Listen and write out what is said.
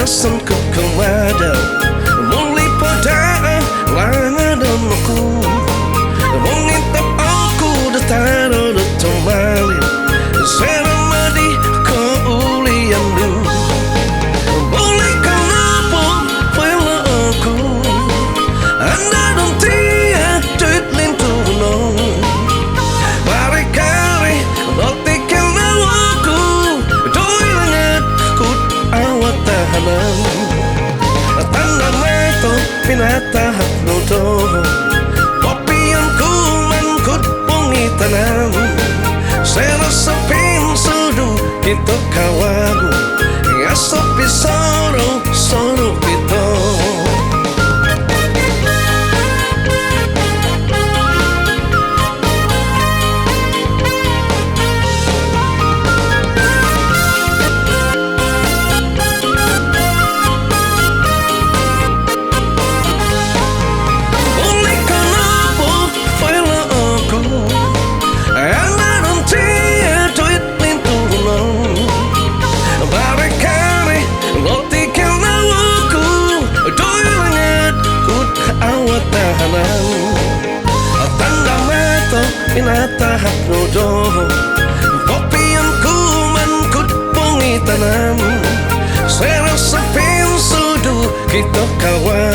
Serasan ku kemada Muli pada langan aku Mengintap aku Detaro detomali Seramadi keulian lu Boleh kenapa Pela aku Anda dong tiap Duit lintu no Bari-kari Notikan aku Doi langat Kut awat tahanan Tanda meto Pinatahap nudo Kopian ku Mangkut pungi tanam Serasa pinsudu Kita kawagu Ngasopi soro Soro kita Pinatahap nudo Kopian ku Mangkut pungi tanam Serasa pinsudu Kita kawan